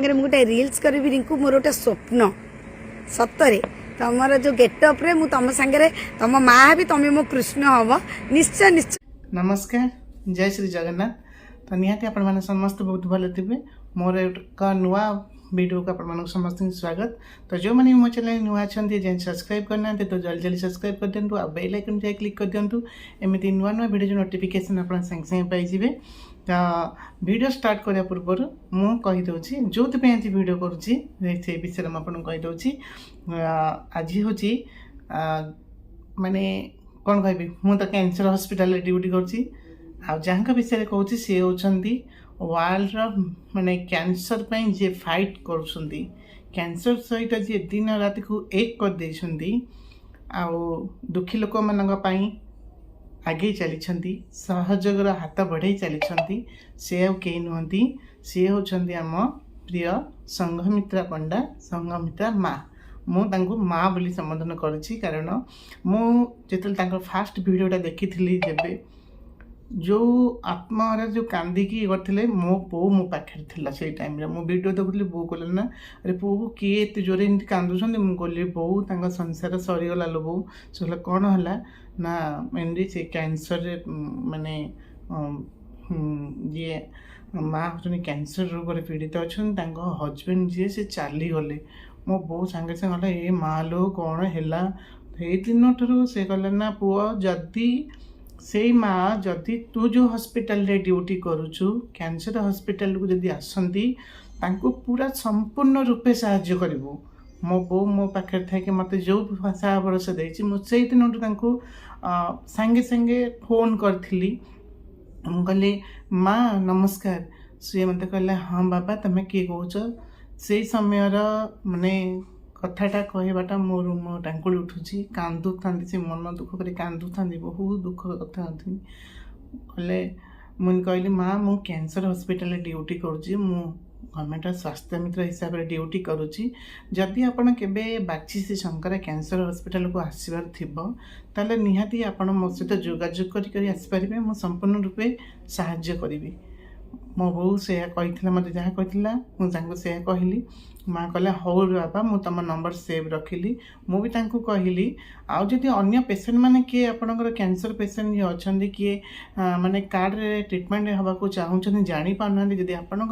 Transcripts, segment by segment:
सागर मुझे रील्स करी रिंकू मोर गोटे स्वप्न सतरे तुम जो गेटअप्रे मु तुम सागर तुम माँ भी तुम मो कृष्ण हम निश्चय निश्चय। नमस्कार, जय श्री जगन्नाथ। तो निहाती आपण मैंने समस्त बहुत भले थे। मोर एक नुआ वीडियो को आपण समस्त स्वागत। तो जो मैंने मो चैनल नुआ अच्छा जेन सब्सक्राइब करना तो जल्दी जल्दी सब्सक्राइब कर दिंतु आ बेल आइकन जाए क्लिक कर दिंतु। एमती नुआ नुआ वीडियो जो नोटिफिकेशन आप संगे संगे पाइबे। तो वीडियो स्टार्ट करने पूर्व मु कहीदे जो आज वीडियो करुँची से विषय में आपको कहीदे। आज हूँ माने कौन कह मु तो कैंसर हॉस्पिटल ड्यूटी कर विषय कहूँ सी होती वर्ल्ड माने कैंसर पे जे फाइट कर कैंसर सहित जी दिन रात को एक कर देछंती आउ दुखी लोक मानी आगे चली सहयोगर हाथ बढ़े चली से कई नुहति सी होती आम प्रिय संघमित्रा पंडा संघमित्रा माँ। मु माँ बोली संबोधन करुँची कारण मुझे फास्ट वीडियोटा देखी जब जो आत्मा जो कांदिकी करते मो पो मो पाखे थिला से टाइम रे मो वीडियो देखुली बो कहले ना अरे पो को किए एत जोरे एमती कांदुछन मु कहली बो तांका संसार सरीगला लो बो से कौन है ना एमती से कैंसर माने ये माँ हूँ कैंसर रोग पीड़ित अच्छा हजबैंड जी से चली गले मो बो सांगे संगे ए माँ लो कौन है दिन ठार से कहले ना पुआ जदि से माँ जदि तू जो हॉस्पिटल रे ड्यूटी करुचु कैंसर हॉस्पिटल को जदि आसंती तांको पूरा संपूर्ण रूपे साहाय्य करिवो। मो बो मो पाखे थे कि मत जो भाषा भरोसा देछि मुझे दिन सांगे सांगे फोन करी कहली माँ नमस्कार सी मत कहले हाँ बाबा तुम किए कौच से समय माने कथाटा कहवाटा मोर मो टांकुड़ी उठुची कांदु था से मन दुख कर कांदु था बहुत दुख कथा कहले मुझे कहली माँ मु कैंसर हॉस्पिटल ड्यूटी करुँची मु गवर्नमेंट स्वास्थ्य मित्र हिसाब से ड्यूटी करुँची जदि आपण केबे बाची से शंकर कैंसर हॉस्पिटल को आसबार थो ताले निहाती आपण मो सहित जोगाजोग करी आसपारे मु संपूर्ण रूपे साहाय्य करी। मो बो से कही मत जहाँ कही मुझे कहली माँ कहले हौ बाबा मु तुम नंबर सेव रखिली मुझे कहली आउ जदि अन्य पेसेंट माने किए आपणकर कैंसर पेसेंट जी अच्छा किए माने कार्ड रे ट्रीटमेंट हवाको चाहूँ जानी पाना जदि आपण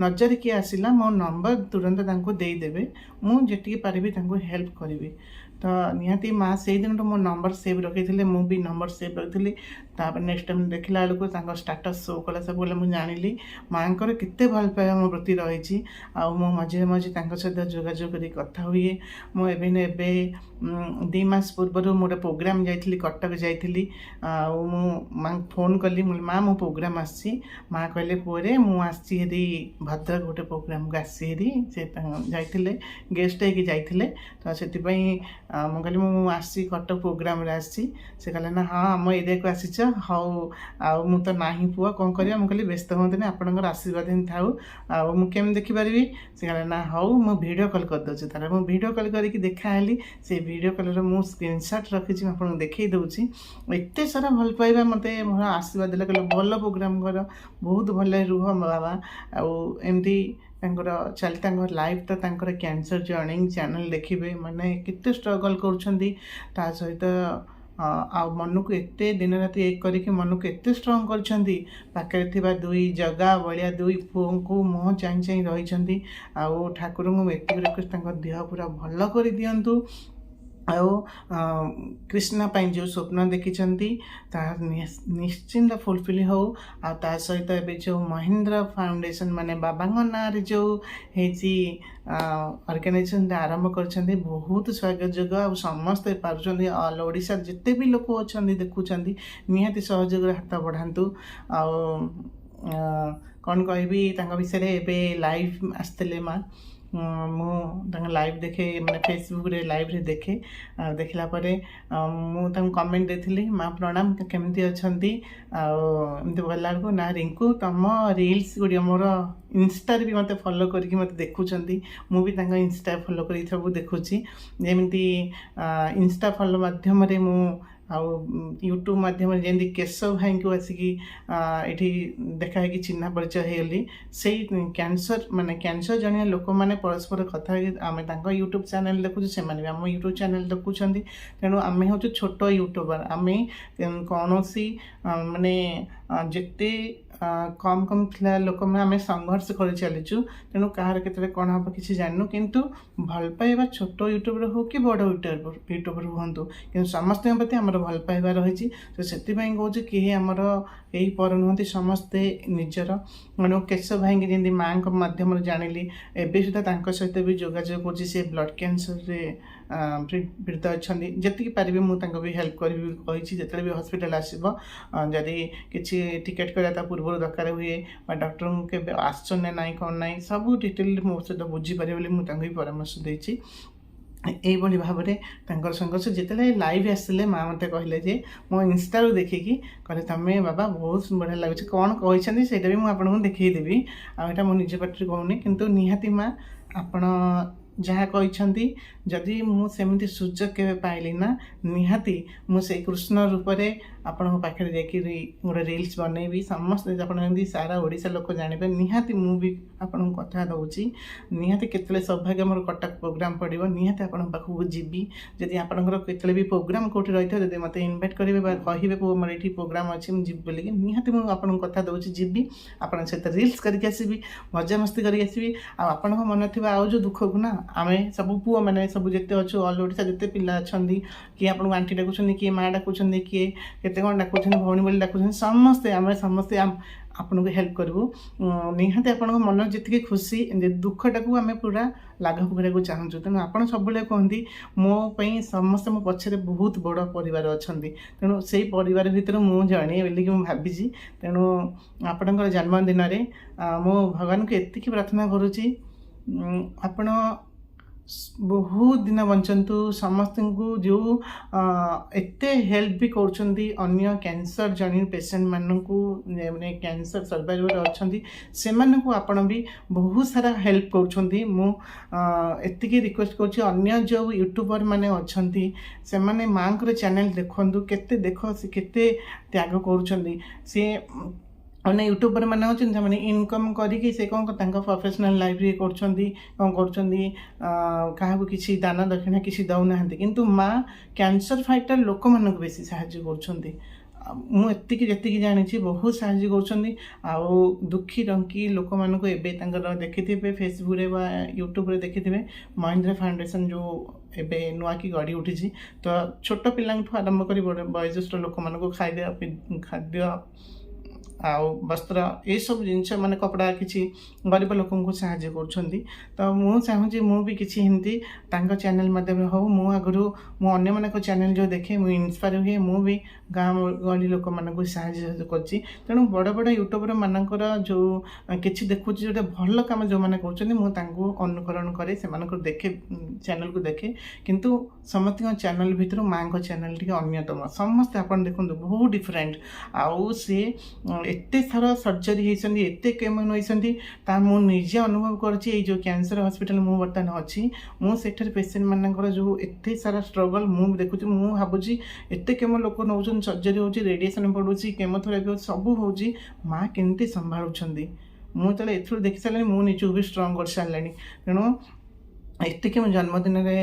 नजर किए आसला मो नंबर तुरंत देदेवे मुझे पारि हेल्प करी। तो निहाती माँ से दिन मो नंबर सेव रखी मुझे नंबर सेव रखी तापर नेक्स्ट टाइम देखला बेलू स्टाटस शो कला सब मुझे जानी माँ केते भल पाइबा मो प्रति रही मो मझे मझे सहित जोगाजोग कर कथा हुए। मुझे 2 मास पूर्व मोटे प्रोग्राम जाइली कटक जाइली माँ फोन कली माँ मो प्रोग्राम आसी माँ कहले पुअरे मुझे हेरी भद्रक गोटे प्रोग्राम को आसी हेरी से जाइए गेस्ट होते तो से मुझे कहली मुझे कटक प्रोग्राम आसी से कहले ना हाँ आम एरिया को आसीच हाउ आउ तो ना पुआ कौन करिया मुझे व्यस्त हूँ आपंकर आशीर्वाद ही था मुझे देखिपारि से कहले ना हाउ मु वीडियो कॉल कर दूसरी तार मुझे वीडियो कॉल करके देखाली से वीडियो कॉल मु स्क्रीनशॉट रखी आपको देखई दूसरी एत सारा भल पाइबा मत मोर आशीर्वाद देला कहले भल प्रोग्राम कर बहुत भल रुह बाबा आमती चलता लाइफ तो कैंसर जर्नी चैनल देखिए माने केते स्ट्रगल कर सहित आ मन को एते दिन राति एक करके मन को एते स्ट्रंग करछंती पाखे थिबा 2 जगह बलिया 2 पुओं को मुह चाई चाई रही आउ ठाकुर को एते रिक्वेस्ट देह पूरा भल कर दियंतु आउ कृष्णा पाई जो स्वप्न देखिंट निश्चिंत फुलफिल हो आ सहित ए जो महेंद्र फाउंडेशन माने बाबा ना जो ऑर्गेनाइजेशन आरंभ कर बहुत स्वागत जोग आ समस्त पार्टी ऑल ओडिशा जिते भी लोक अच्छा देखुं निहाती सहयोग हाथ बढ़ातु कौन कह विषय ए लाइव आसते माँ मु लाइव देखे मैंने फेसबुक रे लाइव रे देखे देखला परे मु कमेंट देथिली माँ प्रणाम केमती अच्छी एमती बोला को ना रिंकू तुम रील्स गुड़िया मोर इंस्टा भी मत फॉलो करके मत देखुंट मुझे इंस्टा फॉलो कर सब देखुची जमी इंस्टा फॉलो मध्यम मु ଆଉ ୟୁଟ୍ୟୁବ୍ ମାଧ୍ୟମରେ ଯେମିତି କେଶବ ଭାଇଙ୍କୁ ଆସିକି ଏଠି ଦେଖା ହେଇକି ଚିହ୍ନା ପରିଚୟ ହେଇଗଲି, ସେଇ କ୍ୟାନ୍ସର ଜଣିଆ ଲୋକମାନେ ପରସ୍ପର କଥା ହେଇକି ଆମେ ତାଙ୍କ ୟୁଟ୍ୟୁବ୍ ଚ୍ୟାନେଲ୍ ଦେଖୁଛୁ, ସେମାନେ ବି ଆମ ୟୁଟ୍ୟୁବ୍ ଚ୍ୟାନେଲ୍ ଦେଖୁଛନ୍ତି। ତେଣୁ ଆମେ ହେଉଛୁ ଛୋଟ ୟୁଟ୍ୟୁବର। ଆମେ କୌଣସି ଯେତେ କମ୍ ଥିଲା ଲୋକମାନେ ଆମେ ସଂଘର୍ଷ କରି ଚାଲିଛୁ। ତେଣୁ କାହାର କେତେବେଳେ କ'ଣ ହେବ କିଛି ଜାଣିନୁ, କିନ୍ତୁ ଭଲ ପାଇବା ଛୋଟ ୟୁଟ୍ୟୁବର ହଉ କି ବଡ଼ ୟୁଟ୍ୟୁବର ହୁଅନ୍ତୁ, କିନ୍ତୁ ସମସ୍ତଙ୍କ ପ୍ରତି ଆମର ଭଲ ପାଇବା ରହିଛି। ତ ସେଥିପାଇଁ କହୁଛୁ କେହି ଆମର କେହି ପର ନୁହନ୍ତି, ସମସ୍ତେ ନିଜର। କେଶବ ଭାଇଙ୍କି ଯେମିତି ମାଆଙ୍କ ମାଧ୍ୟମରେ ଜାଣିଲି, ଏବେ ସୁଦ୍ଧା ତାଙ୍କ ସହିତ ବି ଯୋଗାଯୋଗ କରୁଛି। ସେ ବ୍ଲଡ୍ କ୍ୟାନ୍ସରରେ ପୀଡ଼ିତ ଅଛନ୍ତି। ଯେତିକି ପାରିବି ମୁଁ ତାଙ୍କୁ ବି ହେଲ୍ପ କରିବି କହିଛି। ଯେତେବେଳେ ବି ହସ୍ପିଟାଲ ଆସିବ, ଯଦି କିଛି ଟିକେଟ୍ କରିବା ତା ପୂର୍ବରୁ ଦରକାର ହୁଏ ବା ଡକ୍ଟରଙ୍କୁ କେବେ ଆସୁଛନ୍ତି ନା ନାହିଁ କ'ଣ ନାହିଁ ସବୁ ଡିଟେଲ୍ ମୋ ସହିତ ବୁଝିପାରିବେ ବୋଲି ମୁଁ ତାଙ୍କୁ ବି ପରାମର୍ଶ ଦେଇଛି। এইଭଳି ଭାବରେ ତାଙ୍କର ସଂଘର୍ଷ ଯେତେବେଳେ ଲାଇଭ୍ ଆସିଲେ ମା' ମୋତେ କହିଲେ ଯେ ମୋ ଇନଷ୍ଟାରୁ ଦେଖିକି କହିଲେ ତମେ ବାବା ବହୁତ ବଢ଼ିଆ ଲାଗୁଛି, କ'ଣ କହିଛନ୍ତି ସେଇଟା ବି ମୁଁ ଆପଣଙ୍କୁ ଦେଖେଇଦେବି। ଆଉ ଏଇଟା ମୁଁ ନିଜ ପାଟିରେ କହୁନି, କିନ୍ତୁ ନିହାତି ମା' ଆପଣ ଯାହା କହିଛନ୍ତି, ଯଦି ମୁଁ ସେମିତି ସୁଯୋଗ କେବେ ପାଇଲି ନା, ନିହାତି ମୁଁ ସେଇ କୃଷ୍ଣ ରୂପରେ ଆପଣଙ୍କ ପାଖରେ ଯାଇକି ଗୋଟେ ରିଲ୍ସ ବନେଇବି। ସମସ୍ତେ ଆପଣ ଯେମିତି ସାରା ଓଡ଼ିଶା ଲୋକ ଜାଣିବେ, ନିହାତି ମୁଁ ବି ଆପଣଙ୍କୁ କଥା ଦେଉଛି। ନିହାତି କେତେବେଳେ ସୌଭାଗ୍ୟ ମୋର କଟକ ପ୍ରୋଗ୍ରାମ୍ ପଡ଼ିବ, ନିହାତି ଆପଣଙ୍କ ପାଖକୁ ଯିବି। ଯଦି ଆପଣଙ୍କର କେତେବେଳେ ବି ପ୍ରୋଗ୍ରାମ୍ କେଉଁଠି ରହିଥିବ, ଯଦି ମୋତେ ଇନଭାଇଟ୍ କରିବେ ବା କହିବେ ମୋର ଏଇଠି ପ୍ରୋଗ୍ରାମ୍ ଅଛି ମୁଁ ଯିବି ବୋଲିକି, ନିହାତି ମୁଁ ଆପଣଙ୍କୁ କଥା ଦେଉଛି ଯିବି। ଆପଣଙ୍କ ସହିତ ରିଲ୍ସ କରିକି ଆସିବି, ମଜାମସ୍ତି କରିକି ଆସିବି। ଆଉ ଆପଣଙ୍କ ମନରେ ଥିବା ଆଉ ଯେଉଁ ଦୁଃଖକୁ ନା, ଆମେ ସବୁ ପୁଅମାନେ ସବୁ ଯେତେ ଅଛୁ ଅଲ୍ ଓଡ଼ିଶା ଯେତେ ପିଲା ଅଛନ୍ତି, କିଏ ଆପଣଙ୍କୁ ଆଣ୍ଟି ଡାକୁଛନ୍ତି, କିଏ ମାଆ ଡାକୁଛନ୍ତି, କିଏ କେତେ କ'ଣ ଡାକୁଛନ୍ତି, ଭଉଣୀ ବୋଲି ଡାକୁଛନ୍ତି, ଆମେ ସମସ୍ତେ ଆପଣଙ୍କୁ ହେଲ୍ପ କରିବୁ। ନିହାତି ଆପଣଙ୍କ ମନରେ ଯେତିକି ଖୁସି, ଦୁଃଖଟାକୁ ଆମେ ପୁରା ଲାଘବ କରିବାକୁ ଚାହୁଁଛୁ। ତେଣୁ ଆପଣ ସବୁବେଳେ କୁହନ୍ତି ମୋ ପାଇଁ ସମସ୍ତେ ମୋ ପଛରେ ବହୁତ ବଡ଼ ପରିବାର ଅଛନ୍ତି। ତେଣୁ ସେଇ ପରିବାର ଭିତରୁ ମୁଁ ଜଣେ ବୋଲିକି ମୁଁ ଭାବିଛି। ତେଣୁ ଆପଣଙ୍କର ଜନ୍ମଦିନରେ ମୁଁ ଭଗବାନଙ୍କୁ ଏତିକି ପ୍ରାର୍ଥନା କରୁଛି, ଆପଣ ବହୁତ ଦିନ ବଞ୍ଚନ୍ତୁ। ସମସ୍ତଙ୍କୁ ଯେଉଁ ଏତେ ହେଲ୍ପ ବି କରୁଛନ୍ତି ଅନ୍ୟ କ୍ୟାନ୍ସର ଜଣେ ପେସେଣ୍ଟମାନଙ୍କୁ, କ୍ୟାନ୍ସର ସର୍ଭାଇଭର ଅଛନ୍ତି, ସେମାନଙ୍କୁ ଆପଣ ବି ବହୁତ ସାରା ହେଲ୍ପ କରୁଛନ୍ତି। ମୁଁ ଏତିକି ରିକ୍ୱେଷ୍ଟ କରୁଛି, ଅନ୍ୟ ଯେଉଁ ୟୁଟ୍ୟୁବର ମାନେ ଅଛନ୍ତି ସେମାନେ ମାଆଙ୍କର ଚ୍ୟାନେଲ୍ ଦେଖନ୍ତୁ, ସେ କେତେ ତ୍ୟାଗ କରୁଛନ୍ତି। ସିଏ ୟୁଟ୍ୟୁବର ମାନେ ଅଛନ୍ତି ସେମାନେ ଇନକମ୍ କରିକି ସେ କ'ଣ ତାଙ୍କ ପ୍ରଫେସନାଲ ଲାଇଫ୍ରେ କରୁଛନ୍ତି, କାହାକୁ କିଛି ଦାନ ଦକ୍ଷିଣା କିଛି ଦେଉନାହାନ୍ତି, କିନ୍ତୁ ମା କ୍ୟାନ୍ସର ଫାଇଟର ଲୋକମାନଙ୍କୁ ବେଶୀ ସାହାଯ୍ୟ କରୁଛନ୍ତି। ମୁଁ ଯେତିକି ଜାଣିଛି ବହୁତ ସାହାଯ୍ୟ କରୁଛନ୍ତି। ଆଉ ଦୁଃଖୀ ରଙ୍କି ଲୋକମାନଙ୍କୁ ଏବେ ତାଙ୍କର ଦେଖିଥିବେ ଫେସବୁକ୍ରେ ବା ୟୁଟ୍ୟୁବ୍ରେ ଦେଖିଥିବେ, ମହିନ୍ଦ୍ରା ଫାଉଣ୍ଡେସନ୍ ଯେଉଁ ଏବେ ନୂଆକି ଗଢ଼ି ଉଠିଛି, ତ ଛୋଟ ପିଲାଙ୍କଠୁ ଆରମ୍ଭ କରି ବୟୋଜ୍ୟେଷ୍ଠ ଲୋକମାନଙ୍କୁ ଖାଦ୍ୟ ଆଉ ବସ୍ତ୍ର ଏସବୁ ଜିନିଷ କପଡ଼ା କିଛି ଗରିବ ଲୋକଙ୍କୁ ସାହାଯ୍ୟ କରୁଛନ୍ତି। ତ ମୁଁ ଚାହୁଁଛି ମୁଁ ବି କିଛି ଏମିତି ତାଙ୍କ ଚ୍ୟାନେଲ୍ ମାଧ୍ୟମରେ ହଉ, ମୁଁ ଅନ୍ୟମାନଙ୍କ ଚ୍ୟାନେଲ୍ ଯେଉଁ ଦେଖେ ମୁଁ ଇନ୍ସପାୟାର ହୁଏ, ମୁଁ ବି ଗାଁ ଗହଳି ଲୋକମାନଙ୍କୁ ସାହାଯ୍ୟ କରୁଛି। ତେଣୁ ବଡ଼ ବଡ଼ ୟୁଟ୍ୟୁବର ମାନଙ୍କର ଯେଉଁ କିଛି ଦେଖୁଛି ଯେଉଁଟା ଭଲ କାମ ଯେଉଁମାନେ କରୁଛନ୍ତି, ମୁଁ ତାଙ୍କୁ ଅନୁକରଣ କରେ, ସେମାନଙ୍କର ଚ୍ୟାନେଲ୍କୁ ଦେଖେ। କିନ୍ତୁ ସମସ୍ତଙ୍କ ଚ୍ୟାନେଲ୍ ଭିତରୁ ମାଆଙ୍କ ଚ୍ୟାନେଲ୍ ଟିକେ ଅନ୍ୟତମ। ସମସ୍ତେ ଆପଣ ଦେଖନ୍ତୁ ବହୁତ ଡିଫରେଣ୍ଟ। ଆଉ ସିଏ ଏତେ ଥର ସର୍ଜରୀ ହେଇଛନ୍ତି, ଏତେ କେମୋ ନେଇଛନ୍ତି, ମୁଁ ନିଜେ ଅନୁଭବ କରୁଛି। ଏଇ ଯେଉଁ କ୍ୟାନ୍ସର ହସ୍ପିଟାଲ ମୁଁ ବର୍ତ୍ତମାନ ଅଛି, ମୁଁ ସେଠାରେ ପେସେଣ୍ଟ ମାନଙ୍କର ଯେଉଁ ଏତେ ସାରା ଷ୍ଟ୍ରଗଲ୍ ମୁଁ ଦେଖୁଛି। ମୁଁ ଭାବୁଛି ଏତେ କେମୋ ଲୋକ ନେଉଛନ୍ତି, ସର୍ଜରୀ ହେଉଛି, ରେଡ଼ିଏସନ୍ ପଡ଼ୁଛି, କେମୋଥେରାପି ହେଉଛି, ସବୁ ହେଉଛି, ମା କେମିତି ସମ୍ଭାଳୁଛନ୍ତି। ମୁଁ ଯେତେବେଳେ ଏଥିରୁ ଦେଖି ସାରିଲିଣି, ମୁଁ ନିଜକୁ ବି ଷ୍ଟ୍ରଙ୍ଗ କରିସାରିଲିଣି। ତେଣୁ ଏତିକି ମୁଁ ଜନ୍ମଦିନରେ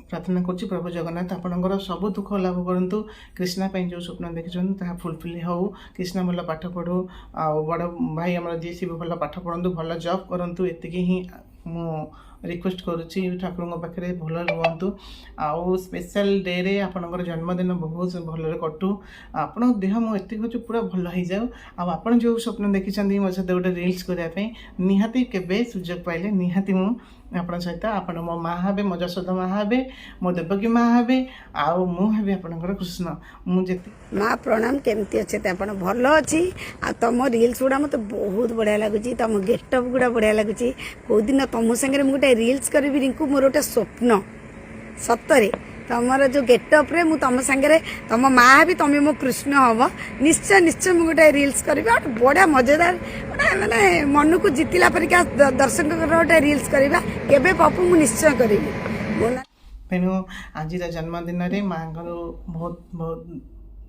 ପ୍ରାର୍ଥନା କରୁଛି, ପ୍ରଭୁ ଜଗନ୍ନାଥ ଆପଣଙ୍କର ସବୁ ଦୁଃଖ ଲାଭ କରନ୍ତୁ। କ୍ରିଷ୍ଣା ପାଇଁ ଯେଉଁ ସ୍ୱପ୍ନ ଦେଖିଛନ୍ତି ତାହା ଫୁଲଫିଲ୍ ହେଉ। କ୍ରିଷ୍ଣା ଭଲ ପାଠ ପଢ଼ୁ, ଆଉ ବଡ଼ ଭାଇ ଆମର ଯିଏ ସିଏ ବି ଭଲ ପାଠ ପଢ଼ନ୍ତୁ, ଭଲ ଜବ୍ କରନ୍ତୁ। ଏତିକି ହିଁ ମୁଁ ରିକ୍ୱେଷ୍ଟ କରୁଛି ଠାକୁରଙ୍କ ପାଖରେ, ଭଲ ରୁହନ୍ତୁ। ଆଉ ସ୍ପେଶାଲ ଡେରେ ଆପଣଙ୍କର ଜନ୍ମଦିନ ବହୁତ ଭଲରେ କଟୁ। ଆପଣଙ୍କ ଦେହ ମୁଁ ଏତିକି କହୁଛି ପୁରା ଭଲ ହେଇଯାଉ। ଆଉ ଆପଣ ଯେଉଁ ସ୍ୱପ୍ନ ଦେଖିଛନ୍ତି ମୋ ସହିତ ଗୋଟେ ରିଲ୍ସ କରିବା ପାଇଁ, ନିହାତି କେବେ ସୁଯୋଗ ପାଇଲେ ନିହାତି ମୁଁ ଆପଣଙ୍କ ସହିତ, ଆପଣ ମୋ ମା ହେବେ, ମୋ ଯଶୋଦା ମା ହେବେ, ମୋ ଦେବକୀ ମା ହେବେ, ଆଉ ମୁଁ ହେବି ଆପଣଙ୍କର କୃଷ୍ଣ। ମୁଁ ମା ପ୍ରଣାମ, କେମିତି ଅଛନ୍ତି ଆପଣ? ଭଲ ଅଛି। ଆଉ ତମ ରିଲ୍ସ ଗୁଡ଼ା ମୋତେ ବହୁତ ବଢ଼ିଆ ଲାଗୁଛି, ତମ ଗେଟଅପ୍ ଗୁଡ଼ା ବଢ଼ିଆ ଲାଗୁଛି। କେଉଁଦିନ ତମ ସାଙ୍ଗରେ ମୁଁ ଗୋଟେ ରିଲ୍ସ କରିବି ରିଙ୍କୁ, ମୋର ଗୋଟେ ସ୍ୱପ୍ନ। ସତରେ ତମର ଯେଉଁ ଗେଟଅପ୍ରେ ମୁଁ ତମ ସାଙ୍ଗରେ, ତମ ମା ହେବି, ତମେ ମୋ କୃଷ୍ଣ ହେବ। ନିଶ୍ଚୟ ମୁଁ ଗୋଟେ ରିଲ୍ସ କରିବି, ଆଉ ବଢ଼ିଆ ମଜାଦାର, ଗୋଟେ ମନକୁ ଜିତିଲା ପରିକା ଦର୍ଶକଙ୍କର ଗୋଟେ ରିଲ୍ସ କରିବା। କେବେ ପପୁ ମୁଁ ନିଶ୍ଚୟ କରିବି। तेणु आज जन्मदिन माँ बहुत बहुत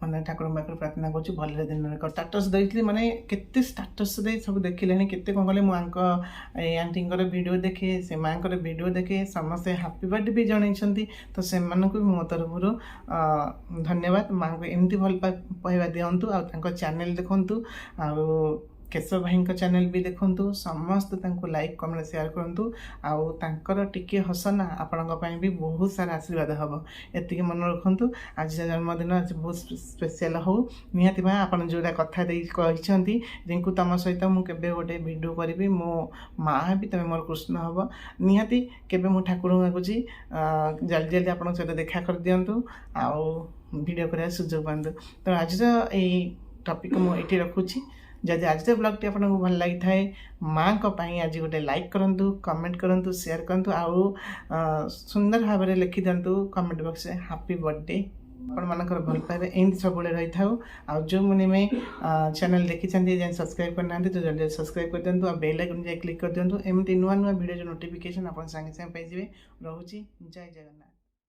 माने ठाकुर पाखे प्रार्थना करुँ भल दिन स्टाटस देती माने केते स्टाटस दे सब देखिले केते कौन कले माँ आंटी वीडियो देखे से माँ वीडियो देखे समस्ते हैप्पी बर्थडे भी जनई तो से मो तरफ धन्यवाद माँ को एमती भल पाइबा दिंतु आ चैनल देखु आ केशव भाई चैनल भी देखु समस्त लाइक कमेंट शेयर करूँ आउर टिके हसना आपण भी बहुत सारा आशीर्वाद हम एति मन रखु आज जन्मदिन आज बहुत स्पेशल हो निहाती भाई आप जोड़ा कथा कहते रिंकू तुम सहित मुझे गोटे वीडियो करी मो माँ भी तुम मोर कृष्ण हम निहाती केबे मु ठाकुर मागुची जल्दी जल्दी आप सहित देखा कर दिंतु आउ वीडियो कर सुजोग पातु तो आज यही टॉपिक मुझे रखुची जदि आज ब्लॉग टी आपको भल लगी थाए माँ को आज गोटे लाइक करूँ कमेंट करूँ शेयर करूँ आउ सुंदर भाव में लिखि दिंतु कमेंट बॉक्स में हैप्पी बर्थडे आपण मानकर भल पाइबे एमती सब रही था आ जो मैंने चैनल देखी सब्सक्राइब करना तो जल्दी सब्सक्राइब कर दिंतु बेल आइकन जाए क्लिक कर दिंतु एमती नुआ नुआ वीडियो जो नोटिफिकेशन आप संगे संगे पाइबे। रोची जय जगन्नाथ।